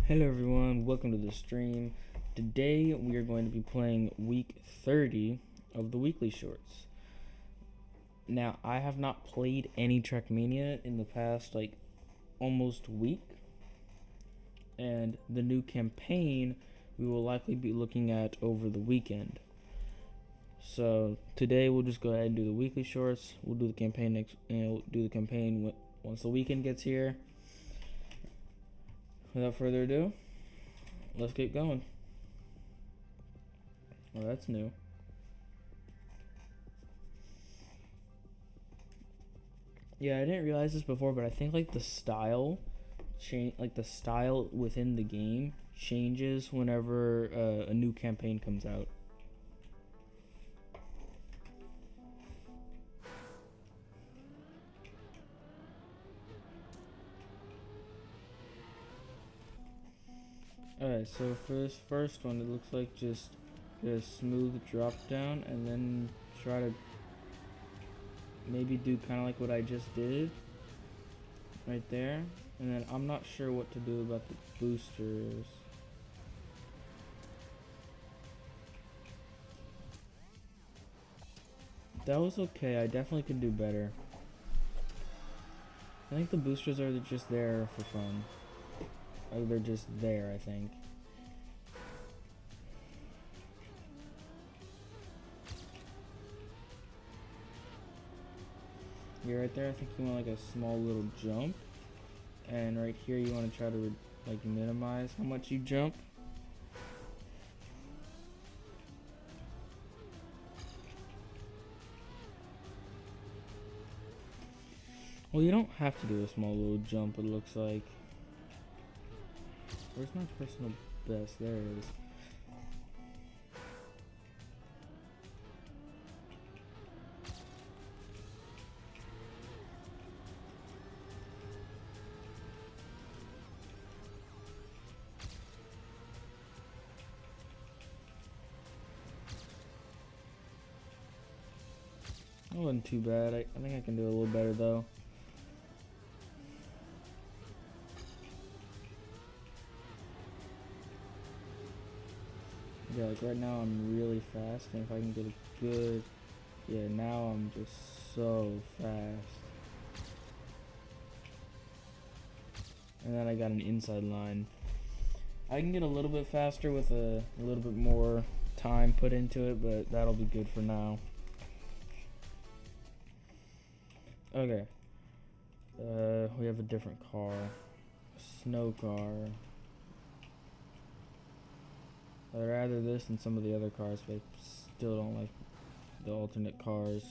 Hello everyone, welcome to the stream. Today we are going to be playing week 30 of the weekly shorts. Now, I have not played any Trackmania in the past almost week, and the new campaign we will likely be looking at over the weekend. So today we'll just go ahead and do the weekly shorts. We'll do the campaign next, and we'll do the campaign once the weekend gets here. Without further ado, let's get going. Well, that's new. Yeah, I didn't realize this before, but I think the style the style within the game changes whenever a new campaign comes out. Alright, so for this first one, it looks like just get a smooth drop down and then try to maybe do kind of like what I just did right there. And then I'm not sure what to do about the boosters. That was okay, I definitely could do better. I think the boosters are just there for fun. They're just there, I think. Yeah, right there, I think you want like a small little jump. And right here, you want to try to minimize how much you jump. Well, you don't have to do a small little jump, it looks like. Where's my personal best? There it is. That wasn't too bad. I think I can do a little better though. Yeah, like right now I'm really fast, and if I can get a good... Yeah, now I'm just so fast. And then I got an inside line. I can get a little bit faster with a little bit more time put into it, but that'll be good for now. Okay. We have a different car. A snow car. I'd rather this than some of the other cars, but I still don't like the alternate cars.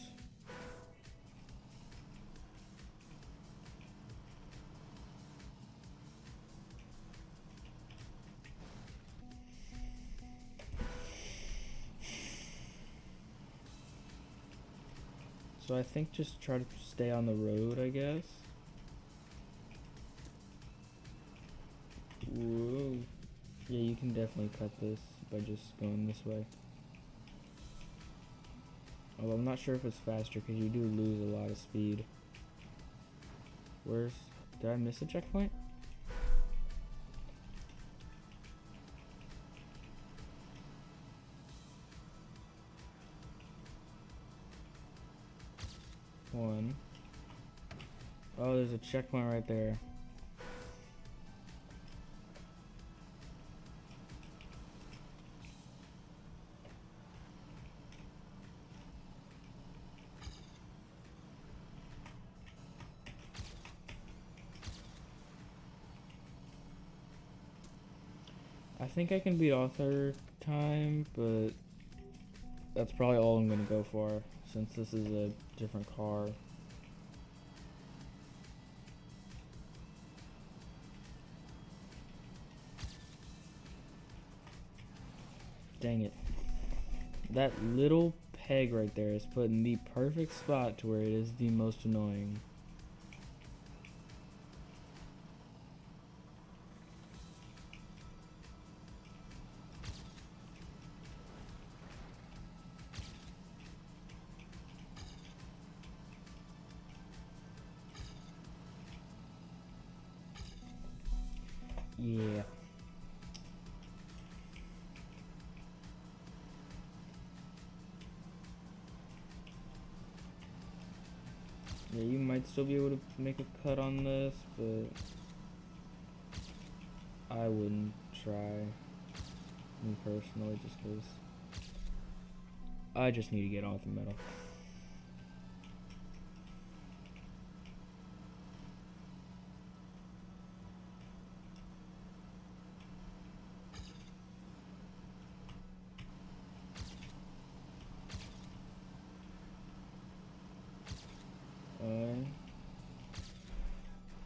So I think just try to stay on the road, I guess. Whoa. Yeah, you can definitely cut this by just going this way. Although I'm not sure if it's faster because you do lose a lot of speed. Did I miss a checkpoint? One. Oh, there's a checkpoint right there. I think I can beat author time, but that's probably all I'm gonna go for since this is a different car. Dang it. That little peg right there is put in the perfect spot to where it is the most annoying. Yeah. Yeah, you might still be able to make a cut on this, but I wouldn't try, me personally, just because I just need to get off the metal.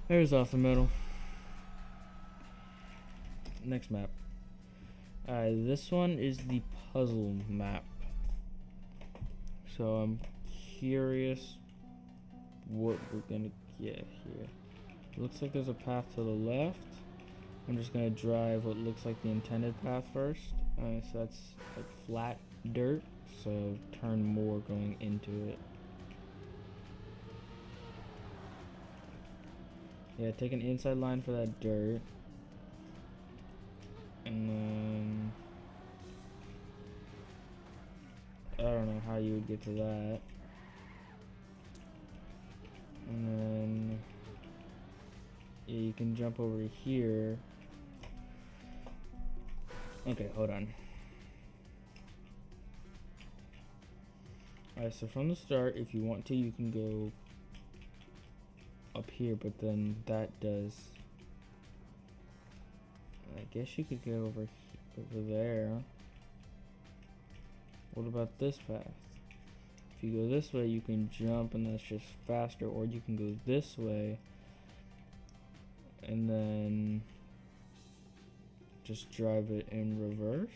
There's off the metal. Next map. Alright, this one is the puzzle map. So I'm curious what we're gonna get here. Looks like there's a path to the left. I'm just gonna drive what looks like the intended path first. So that's like flat dirt, so turn more going into it. Yeah, take an inside line for that dirt. And then I don't know how you would get to that. And then yeah, you can jump over here. Okay, hold on. Alright, so from the start, if you want to, you can go up here, but then that does, I guess you could go over there. What about this path? If you go this way, you can jump and that's just faster, or you can go this way and then just drive it in reverse.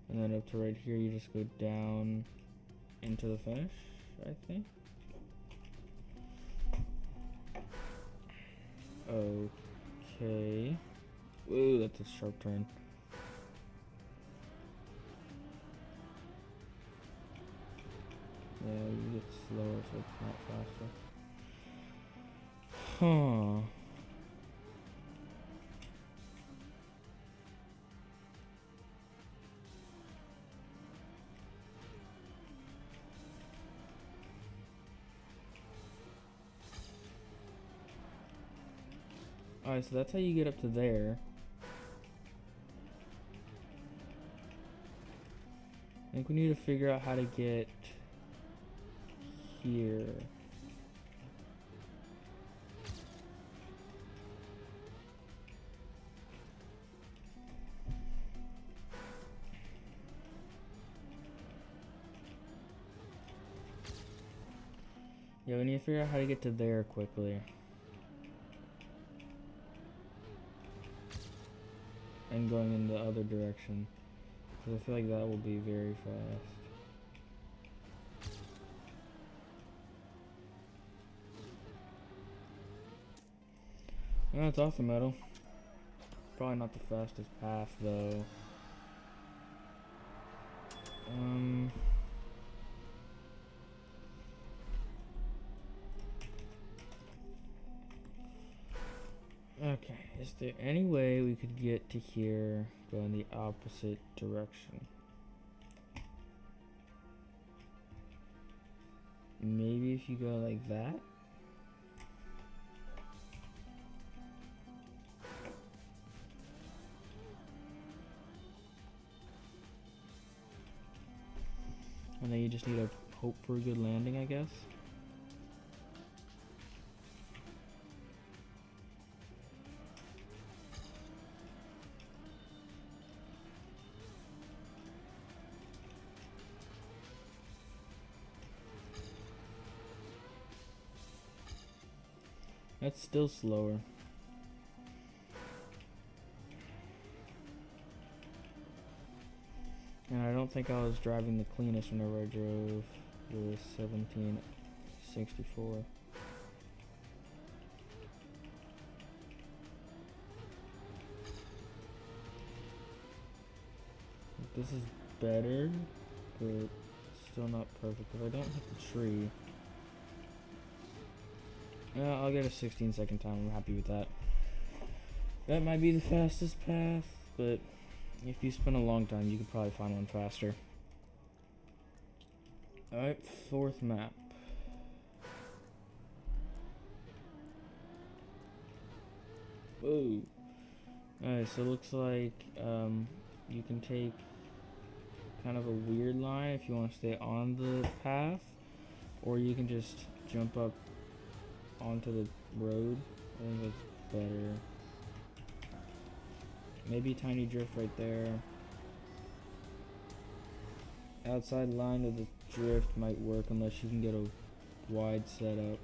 And then up to right here, you just go down into the finish, I think. Okay. Ooh, that's a sharp turn. Yeah, you get slower, so it's not faster. Huh. Alright, so that's how you get up to there. I think we need to figure out how to get here. Yeah, we need to figure out how to get to there quickly. And going in the other direction, because I feel like that will be very fast. No, it's off the metal. Probably not the fastest path though. Okay, is there any way we could get to here, go in the opposite direction? Maybe if you go like that? And then you just need to hope for a good landing, I guess. That's still slower. And I don't think I was driving the cleanest whenever I drove the 1764. This is better, but still not perfect because I don't hit the tree. Yeah, I'll get a 16-second time. I'm happy with that. That might be the fastest path, but if you spend a long time, you could probably find one faster. Alright, fourth map. Whoa. Alright, so it looks like you can take kind of a weird line if you want to stay on the path, or you can just jump up onto the road. I think that's better. Maybe a tiny drift right there. Outside line of the drift might work unless you can get a wide setup.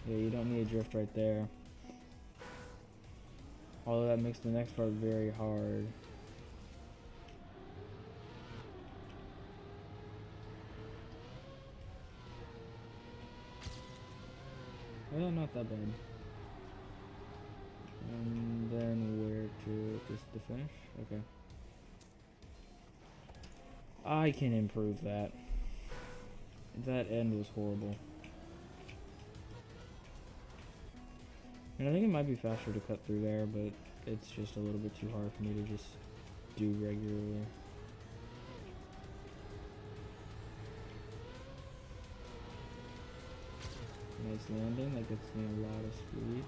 Yeah, you don't need a drift right there. Although that makes the next part very hard. Well, not that bad. And then where to, just to finish? Okay. I can improve that. That end was horrible. And I think it might be faster to cut through there, but it's just a little bit too hard for me to just do regularly. Nice landing, that gets me a lot of speed.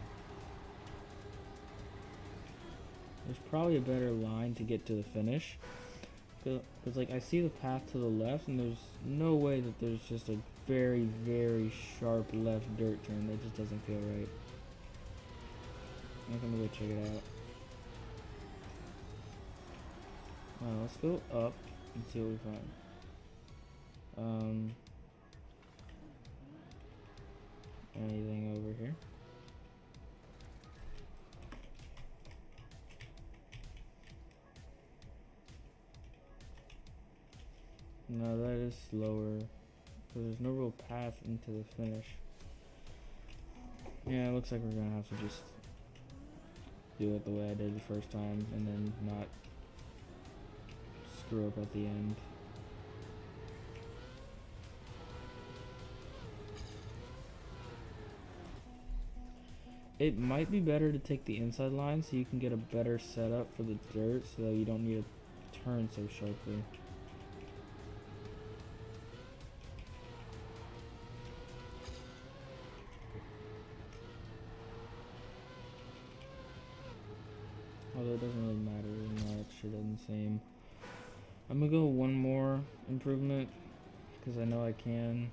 There's probably a better line to get to the finish. Because like I see the path to the left and there's no way that there's just a very, very sharp left dirt turn. That just doesn't feel right. I'm gonna go check it out. Let's go up and see what we find. Anything over here? No, that is slower. Because there's no real path into the finish. Yeah, it looks like we're gonna have to just do it the way I did the first time and then not screw up at the end. It might be better to take the inside line so you can get a better setup for the dirt so that you don't need to turn so sharply. Although it doesn't really matter, no, that shit doesn't seem. I'm gonna go one more improvement because I know I can.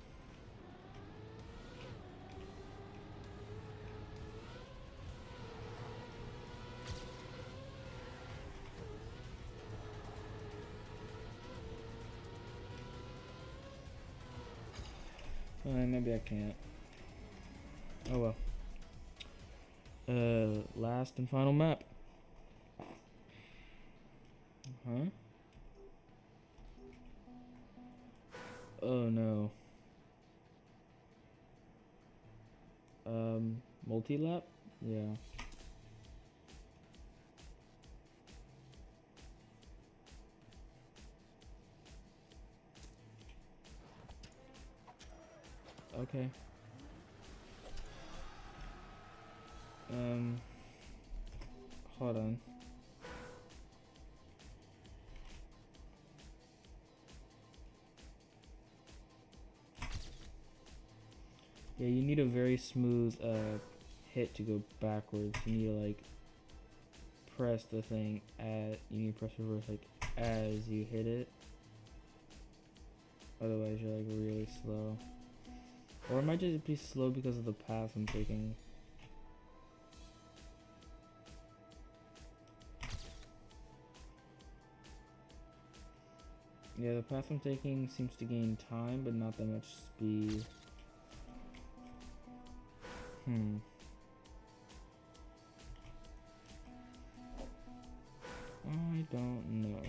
Maybe I can't. Oh well. Last and final map. Huh? Oh no. Multi-lap? Yeah. Okay. Hold on. Yeah, you need a very smooth hit to go backwards. You need to like press the thing you need to press reverse like as you hit it. Otherwise you're like really slow. Or it might just be slow because of the path I'm taking. Yeah, the path I'm taking seems to gain time, but not that much speed. I don't know.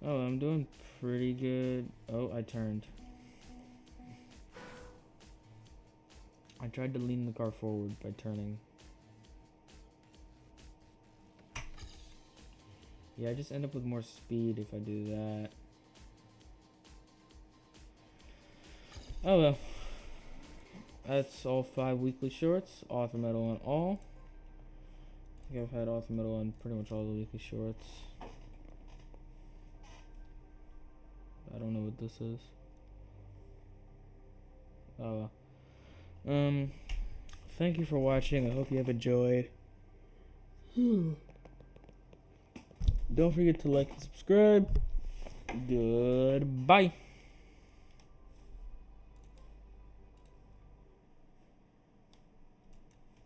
Oh, I'm doing pretty good. Oh, I turned. I tried to lean the car forward by turning. Yeah, I just end up with more speed if I do that. Oh well. That's all 5 weekly shorts. Author medal on all. think I've had off middle on pretty much all the weekly shorts. I don't know what this is. Oh well. Thank you for watching. I hope you have enjoyed. Don't forget to like and subscribe. Goodbye.